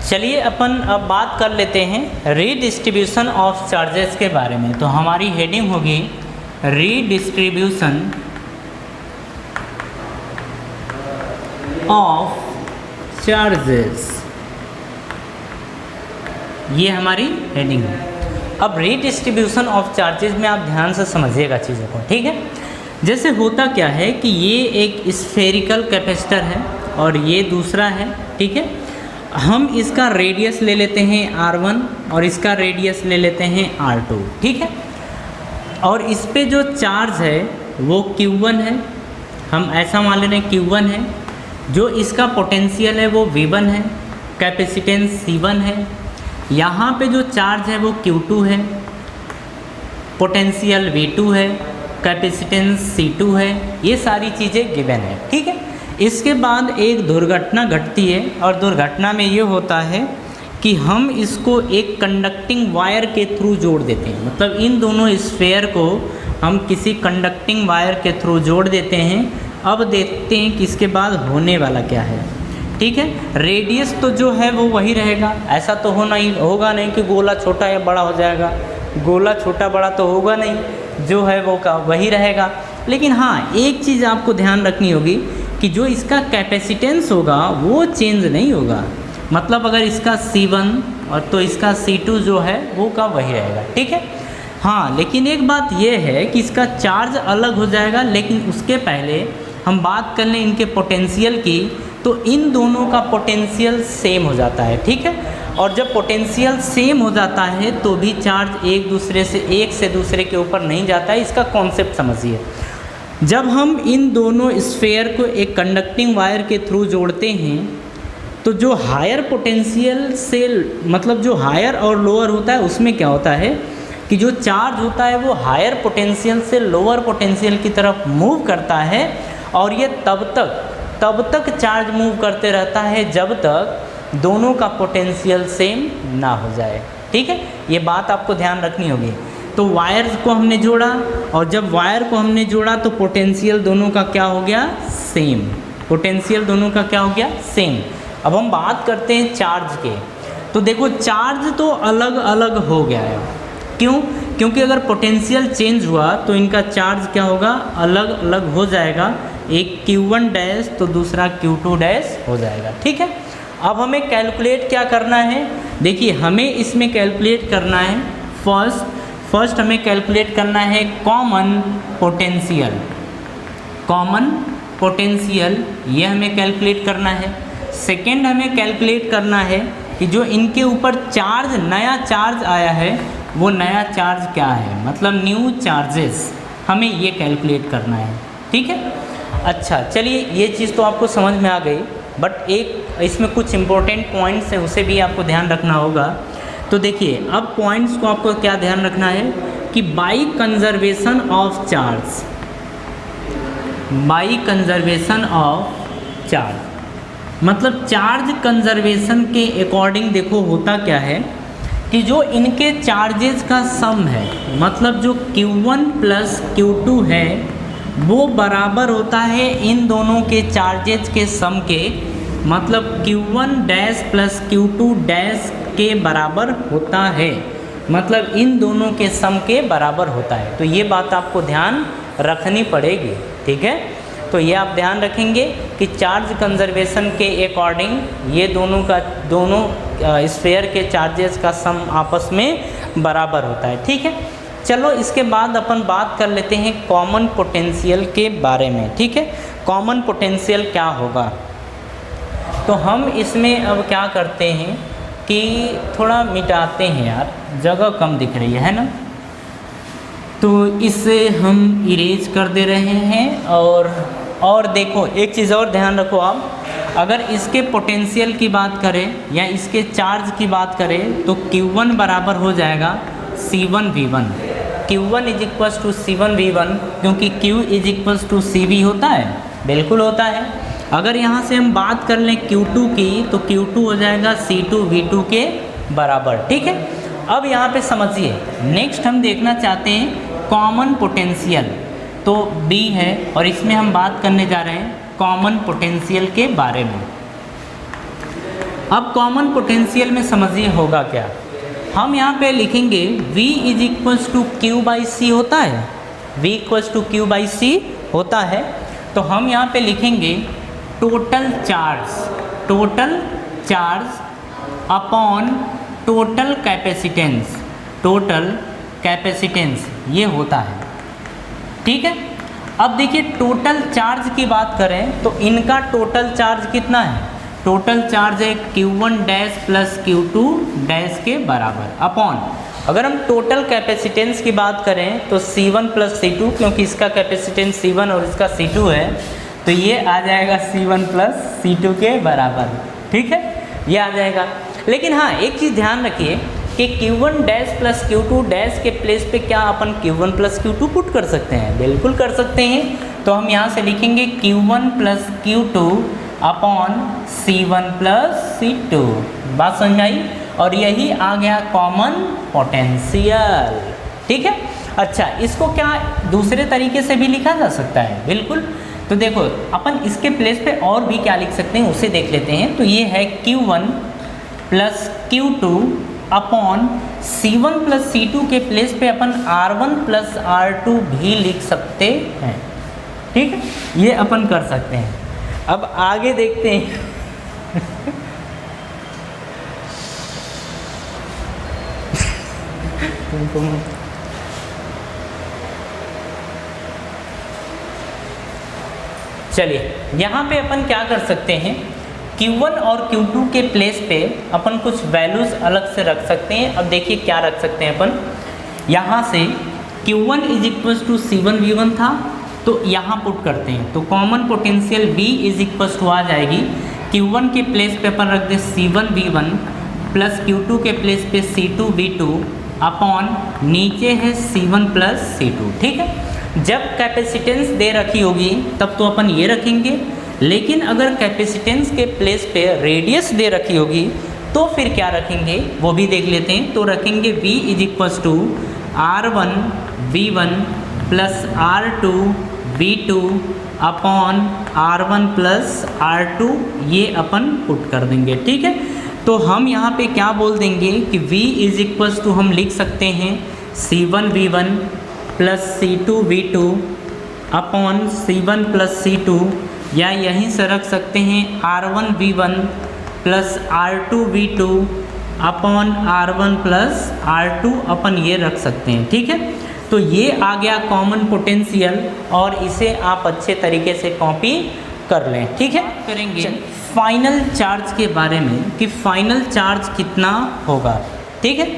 चलिए अपन अब बात कर लेते हैं रीडिस्ट्रीब्यूशन ऑफ चार्जेस के बारे में। तो हमारी हेडिंग होगी रीडिस्ट्रीब्यूशन ऑफ चार्जेस, ये हमारी हेडिंग है। अब रीडिस्ट्रीब्यूशन ऑफ चार्जेस में आप ध्यान से समझिएगा चीज़ों को, ठीक है। जैसे होता क्या है कि ये एक स्फेरिकल कैपेसिटर है और ये दूसरा है, ठीक है। हम इसका रेडियस ले लेते हैं R1 और इसका रेडियस ले लेते हैं R2, ठीक है। और इस पे जो चार्ज है वो Q1 है, हम ऐसा मान ले रहे हैं Q1 है। जो इसका पोटेंशियल है वो V1 है, कैपेसिटेंस C1 है। यहाँ पे जो चार्ज है वो Q2 है, पोटेंशियल V2 है, कैपेसिटेंस C2 है। ये सारी चीज़ें गिवन है, ठीक है। इसके बाद एक दुर्घटना घटती है और दुर्घटना में ये होता है कि हम इसको एक कंडक्टिंग वायर के थ्रू जोड़ देते हैं। मतलब इन दोनों स्फेयर को हम किसी कंडक्टिंग वायर के थ्रू जोड़ देते हैं। अब देखते हैं कि इसके बाद होने वाला क्या है, ठीक है। रेडियस तो जो है वो वही रहेगा, ऐसा तो होगा नहीं कि गोला छोटा या बड़ा हो जाएगा। गोला छोटा बड़ा तो होगा नहीं, जो है वो का वही रहेगा। लेकिन हाँ, एक चीज़ आपको ध्यान रखनी होगी कि जो इसका कैपेसिटेंस होगा वो चेंज नहीं होगा। मतलब अगर इसका C1 और तो इसका C2 जो है वो का वही रहेगा, ठीक है। हाँ, लेकिन एक बात ये है कि इसका चार्ज अलग हो जाएगा। लेकिन उसके पहले हम बात कर लें इनके पोटेंशियल की, तो इन दोनों का पोटेंशियल सेम हो जाता है, ठीक है। और जब पोटेंशियल सेम हो जाता है तो भी चार्ज एक से दूसरे के ऊपर नहीं जाता है। इसका कॉन्सेप्ट समझिए। जब हम इन दोनों स्फेयर को एक कंडक्टिंग वायर के थ्रू जोड़ते हैं तो जो हायर पोटेंशियल से, मतलब जो हायर और लोअर होता है, उसमें क्या होता है कि जो चार्ज होता है वो हायर पोटेंशियल से लोअर पोटेंशियल की तरफ मूव करता है। और ये तब तक चार्ज मूव करते रहता है जब तक दोनों का पोटेंशियल सेम ना हो जाए, ठीक है। ये बात आपको ध्यान रखनी होगी। तो वायर को हमने जोड़ा और जब वायर को हमने जोड़ा तो पोटेंशियल दोनों का क्या हो गया, सेम। पोटेंशियल दोनों का क्या हो गया, सेम। अब हम बात करते हैं चार्ज के। तो देखो, चार्ज तो अलग अलग हो गया है। क्यों? क्योंकि अगर पोटेंशियल चेंज हुआ तो इनका चार्ज क्या होगा, अलग अलग हो जाएगा। एक Q1 डैश तो दूसरा Q2 डैश हो जाएगा, ठीक है। अब हमें कैलकुलेट क्या करना है, देखिए हमें इसमें कैलकुलेट करना है फर्स्ट हमें कैलकुलेट करना है कॉमन पोटेंशियल, ये हमें कैलकुलेट करना है। सेकेंड हमें कैलकुलेट करना है कि जो इनके ऊपर नया चार्ज आया है वो नया चार्ज क्या है, मतलब न्यू चार्जेस, हमें ये कैलकुलेट करना है, ठीक है। अच्छा, चलिए ये चीज़ तो आपको समझ में आ गई, बट एक इसमें कुछ इम्पोर्टेंट पॉइंट्स हैं, उसे भी आपको ध्यान रखना होगा। तो देखिए, अब पॉइंट्स को आपको क्या ध्यान रखना है कि बाई कंजर्वेशन ऑफ चार्ज, मतलब चार्ज कंजर्वेशन के अकॉर्डिंग देखो होता क्या है कि जो इनके चार्जेस का सम है, मतलब जो Q1 प्लस Q2 है वो बराबर होता है इन दोनों के चार्जेस के सम के। मतलब Q1 dash plus Q2 dash के बराबर होता है, मतलब इन दोनों के सम के बराबर होता है। तो ये बात आपको ध्यान रखनी पड़ेगी, ठीक है। तो ये आप ध्यान रखेंगे कि चार्ज कंजर्वेशन के अकॉर्डिंग ये दोनों स्फेयर के चार्जेस का सम आपस में बराबर होता है, ठीक है। चलो, इसके बाद अपन बात कर लेते हैं कॉमन पोटेंशियल के बारे में, ठीक है। कॉमन पोटेंशियल क्या होगा, तो हम इसमें अब क्या करते हैं कि थोड़ा मिटाते हैं यार, जगह कम दिख रही है ना, तो इसे हम इरेज कर दे रहे हैं। और देखो, एक चीज़ और ध्यान रखो आप, अगर इसके पोटेंशियल की बात करें या इसके चार्ज की बात करें तो Q1 बराबर हो जाएगा C1V1। Q1 is equals to C1V1, क्योंकि Q is equals to CV होता है, बिल्कुल होता है। अगर यहाँ से हम बात कर लें Q2 की तो Q2 हो जाएगा C2V2 के बराबर, ठीक है। अब यहाँ पे समझिए, नेक्स्ट हम देखना चाहते हैं कॉमन पोटेंशियल, तो B है और इसमें हम बात करने जा रहे हैं कॉमन पोटेंशियल के बारे में। अब कॉमन पोटेंशियल में समझिए होगा क्या, हम यहाँ पे लिखेंगे V is equals to Q by C होता है, V equals to Q by C होता है। तो हम यहाँ पे लिखेंगे total charge upon total capacitance ये होता है, ठीक है। अब देखिए टोटल चार्ज की बात करें तो इनका टोटल चार्ज कितना है, टोटल चार्ज है Q1 dash plus Q2 dash के बराबर अपॉन, अगर हम टोटल कैपेसिटेंस की बात करें तो C1 प्लस C2, क्योंकि इसका कैपेसिटेंस C1 और इसका C2 है तो ये आ जाएगा C1 प्लस C2 के बराबर, ठीक है, ये आ जाएगा। लेकिन हाँ एक चीज़ ध्यान रखिए कि Q1 dash plus Q2 dash के प्लेस पे क्या अपन Q1 प्लस Q2 पुट कर सकते हैं, बिल्कुल कर सकते हैं। तो हम यहाँ से लिखेंगे Q1 plus Q2 upon C1 plus C2, बात समझ में आई, और यही आ गया कॉमन पोटेंशियल, ठीक है। अच्छा इसको क्या दूसरे तरीके से भी लिखा जा सकता है, बिल्कुल। तो देखो अपन इसके प्लेस पे और भी क्या लिख सकते हैं उसे देख लेते हैं। तो ये है Q1 plus Q2 upon C1 plus C2 के प्लेस पे अपन R1 प्लस R2 भी लिख सकते हैं, ठीक है, ये अपन कर सकते हैं। अब आगे देखते हैं चलिए यहाँ पे अपन क्या कर सकते हैं, Q1 और Q2 के प्लेस पे अपन कुछ वैल्यूज़ अलग से रख सकते हैं। अब देखिए क्या रख सकते हैं अपन, यहाँ से Q1 is equals to C1 V1 था तो यहाँ पुट करते हैं, तो common potential V is equals to आ जाएगी Q1 के प्लेस पे अपन रख दे C1 V1 प्लस Q2 के प्लेस पे C2 V2 अपॉन नीचे है C1 प्लस C2, ठीक है। जब कैपेसिटेंस दे रखी होगी तब तो अपन ये रखेंगे, लेकिन अगर कैपेसिटेंस के प्लेस पे रेडियस दे रखी होगी तो फिर क्या रखेंगे वो भी देख लेते हैं। तो रखेंगे V is equals to R1 V1 plus R2 V2 upon R1 plus R2, ये अपन पुट कर देंगे, ठीक है। तो हम यहाँ पे क्या बोल देंगे कि V इज इक्वल्स टू हम लिख सकते हैं C1 V1 plus C2 V2 upon C1 plus C2, या यहीं से रख सकते हैं R1 V1 plus R2 V2 upon R1 plus R2 अपन ये रख सकते हैं, ठीक है। तो ये आ गया कॉमन पोटेंशियल और इसे आप अच्छे तरीके से कॉपी कर लें, ठीक है। करेंगे फाइनल चार्ज के बारे में कि फाइनल चार्ज कितना होगा, ठीक है।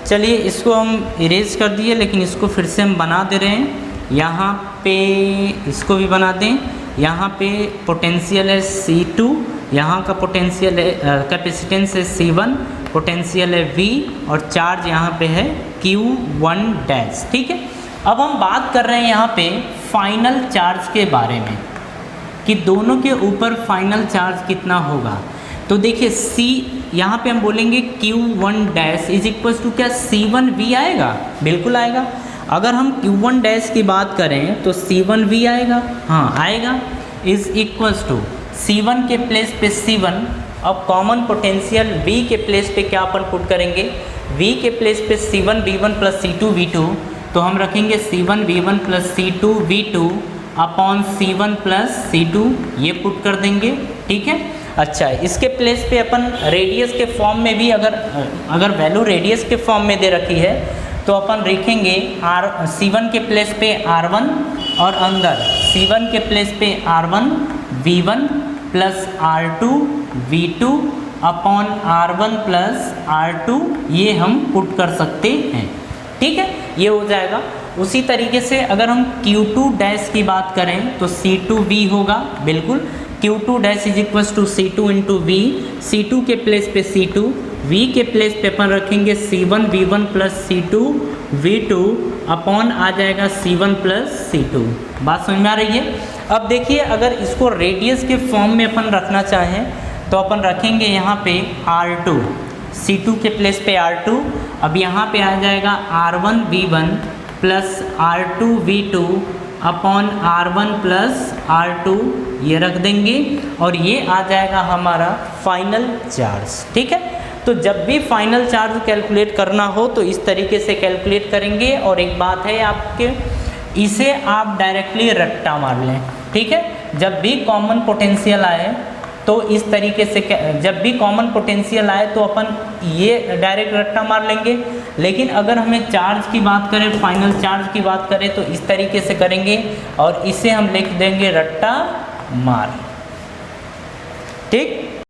चलिए इसको हम इरेज कर दिए, लेकिन इसको फिर से हम बना दे रहे हैं। यहाँ पे इसको भी बना दें, यहाँ पे पोटेंशियल है C2, यहाँ का पोटेंशियल है कैपेसिटेंस है C1, पोटेंशियल है V और चार्ज यहाँ पे है Q1 डैश, ठीक है। अब हम बात कर रहे हैं यहाँ पे फाइनल चार्ज के बारे में कि दोनों के ऊपर फाइनल चार्ज कितना होगा। तो देखिए यहाँ पे हम बोलेंगे Q1 dash is equals to क्या C1 V आएगा, बिल्कुल आएगा। अगर हम Q1 डैश की बात करें तो C1 V आएगा, हाँ आएगा, इज इक्वल्स टू C1 के प्लेस पे C1। अब कॉमन पोटेंशियल V के प्लेस पे क्या अपन पुट करेंगे, V के प्लेस पे C1 V1 plus C2 V2, तो हम रखेंगे C1 V1 plus C2 V2 upon C1 plus C2, ये पुट कर देंगे, ठीक है। अच्छा इसके प्लेस पे अपन रेडियस के फॉर्म में भी अगर वैल्यू रेडियस के फॉर्म में दे रखी है तो अपन लिखेंगे C1 के प्लेस पे R1 और अंदर C1 के प्लेस पे R1 V1 plus R2 V2 upon R1 plus R2, ये हम पुट कर सकते हैं, ठीक है, ये हो जाएगा। उसी तरीके से अगर हम Q2 डैश की बात करें तो C2V होगा, बिल्कुल। Q2 dash is equals to C2 into V, C2 के प्लेस पे C2, V के प्लेस पे अपन रखेंगे C1 V1 plus C2 V2 upon आ जाएगा C1 प्लस C2, बात समझ में आ रही है। अब देखिए अगर इसको रेडियस के फॉर्म में अपन रखना चाहें तो अपन रखेंगे यहाँ पे R2, C2 के प्लेस पे R2, अब यहाँ पे आ जाएगा R1 V1 plus R2 V2 upon R1 plus R2, ये रख देंगे और ये आ जाएगा हमारा फाइनल चार्ज। ठीक है, तो जब भी फाइनल चार्ज कैलकुलेट करना हो तो इस तरीके से कैलकुलेट करेंगे। और एक बात है आपके, इसे आप डायरेक्टली रट्टा मार लें। ठीक है, जब भी कॉमन पोटेंशियल आए तो इस तरीके से, जब भी कॉमन पोटेंशियल आए तो अपन ये डायरेक्ट रट्टा मार लेंगे। लेकिन अगर हमें चार्ज की बात करें, फाइनल चार्ज की बात करें, तो इस तरीके से करेंगे और इसे हम लिख देंगे रट्टा मार। ठीक।